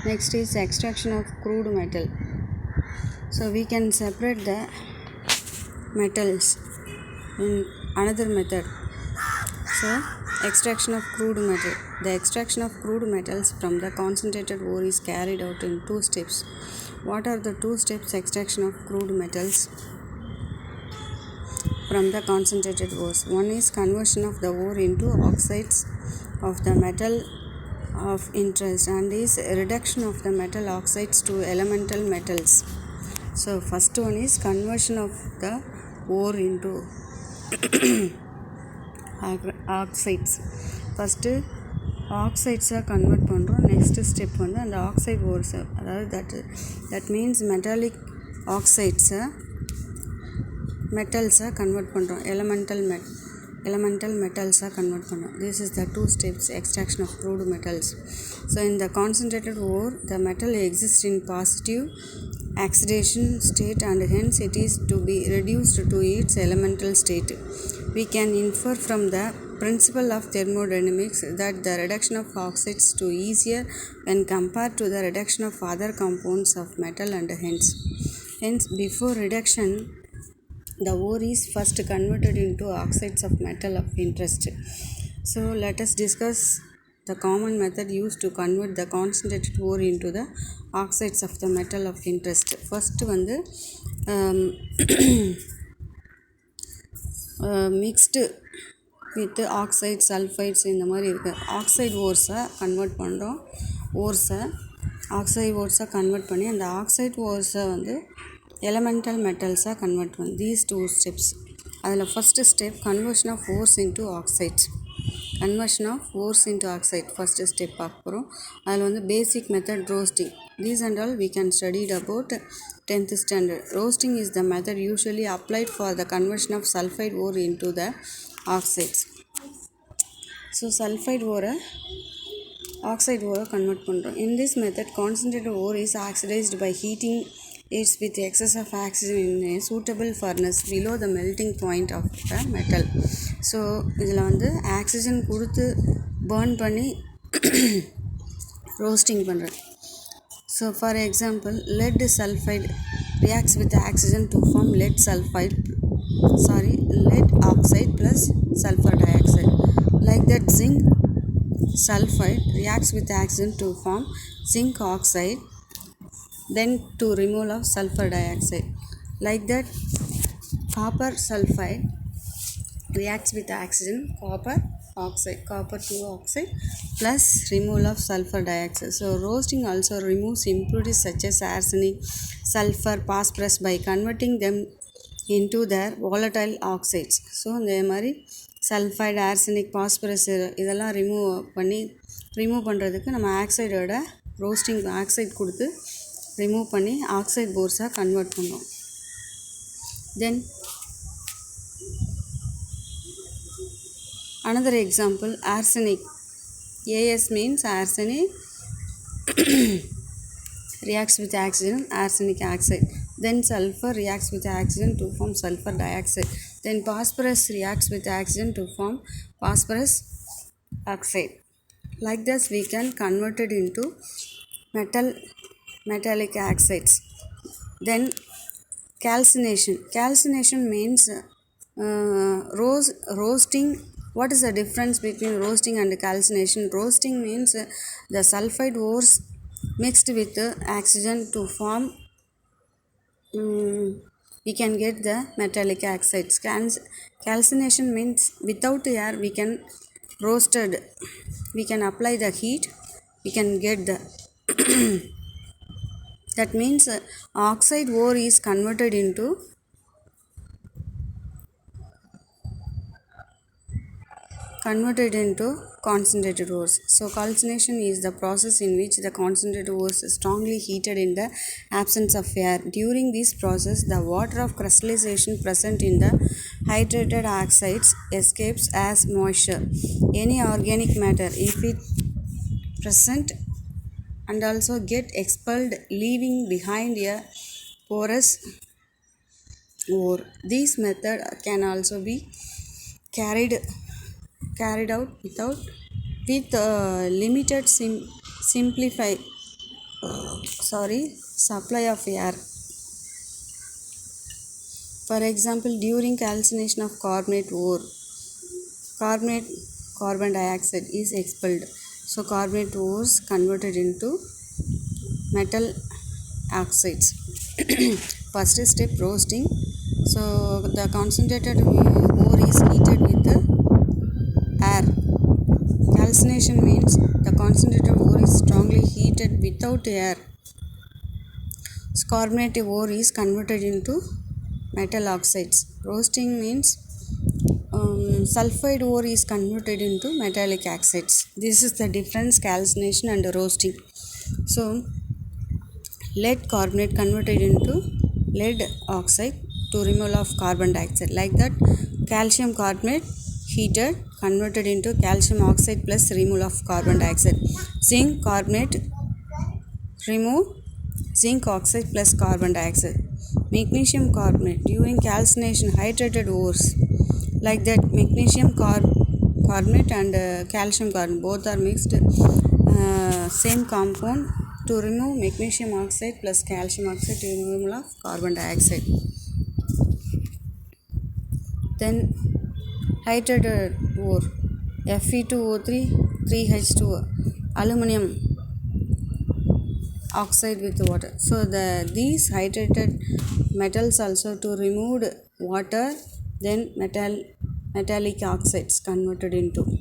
Next is extraction of crude metal. So we can separate the metals in another method. So extraction of crude metal. The extraction of crude metals from the concentrated ore is carried out in two steps. What are the two steps extraction of crude metals from the concentrated ores? One is conversion of the ore into oxides of the metal of interest, and is reduction of the metal oxides to elemental metals. So first one is conversion of the ore into oxides. First oxides convert பண்ணுறோம். Next step வந்து அந்த oxide ores, அதாவது that means metallic oxides metals convert பண்ணுறோம். elemental metals convert பண்ணுறோம். This is the two steps extraction of crude metals. So in the concentrated ore, the metal exists in positive oxidation state, and hence it is to be reduced to its elemental state. We can infer from the principle of thermodynamics that the reduction of oxides to easier when compared to the reduction of other compounds of metal, and hence before reduction the ore is first converted into oxides of metal of interest. So let us discuss the common method used to convert the concentrated ore into the oxides of the metal of interest. First வந்து mixed with oxide sulfides இந்த மாதிரி இருக்குது. Oxide ஓர்ஸை convert பண்ணுறோம். Oxide ஓர்ஸை convert பண்ணி அந்த oxide ஓர்ஸை வந்து எலமெண்டல் மெட்டல்ஸாக கன்வெர்ட் பண்ணி தீஸ் டூ ஸ்டெப்ஸ். அதில் first step conversion of ores into oxides. First step பார்க்க போகிறோம். அதில் வந்து basic method roasting. These and all we can study about 10th standard. Roasting is the method usually applied for the conversion of sulfide ore into the oxides. So sulfide ore oxide ore convert பண்ணுறோம். In this method concentrated ore is oxidized by heating it with excess of oxygen in a suitable furnace below the melting point of the metal. So இதில் வந்து oxygen கொடுத்து burn பண்ணி roasting பண்ணுறேன். So for example, lead sulfide reacts with oxygen to form lead oxide plus sulfur dioxide. Like that, zinc sulfide reacts with oxygen to form zinc oxide, then to removal of sulfur dioxide. Like that, copper sulfide reacts with oxygen, copper 2 oxide plus removal of sulfur dioxide. So roasting also removes impurities such as arsenic, sulfur, phosphorus by converting them into their volatile oxides. So இந்த மாதிரி sulphide, arsenic, phosphorus இதெல்லாம் remove பண்ணுறதுக்கு நம்ம ஆக்சைடோட roasting oxide கொடுத்து remove பண்ணி oxide போர்ஸாக convert பண்ணோம். தென் another example, arsenic. As means arsenic reacts with oxygen, arsenic oxide. Then sulfur reacts with oxygen to form sulfur dioxide. Then phosphorus reacts with oxygen to form phosphorus oxide. Like this we can convert it into metallic oxides. Then calcination means roasting. What is the difference between roasting and calcination? Roasting means the sulfide ores mixed with oxygen to form we can get the metallic oxides. Calcination means without air we can apply the heat, we can get the that means oxide ore is converted into concentrated ores. So calcination is the process in which the concentrated ores is strongly heated in the absence of air. During this process, the water of crystallization present in the hydrated oxides escapes as moisture. Any organic matter, if it present, and also get expelled, leaving behind a porous ore. This method can also be carried out with limited supply of air. For example, during calcination of carbonate ore, carbonate carbon dioxide is expelled. So carbonate ores converted into metal oxides. First step, roasting. So the concentrated ore is heated with the air. Calcination means the concentrated ore is strongly heated without air. Carbonate ore is converted into metal oxides. Roasting means sulfide ore is converted into metallic oxides. This is the difference, calcination and roasting. So lead carbonate converted into lead oxide to removal of carbon dioxide. Like that, calcium carbonate heated converted into calcium oxide plus removal of carbon dioxide. Zinc carbonate remove zinc oxide plus carbon dioxide. Magnesium carbonate during calcination hydrated ores. Like that, magnesium carbonate and calcium carbonate both are mixed, same compound to remove magnesium oxide plus calcium oxide to removal of carbon dioxide. Then hydrated ore, Fe2O3 3H2O, aluminum oxide with water. So these hydrated metals also to remove water, then metallic oxides converted into.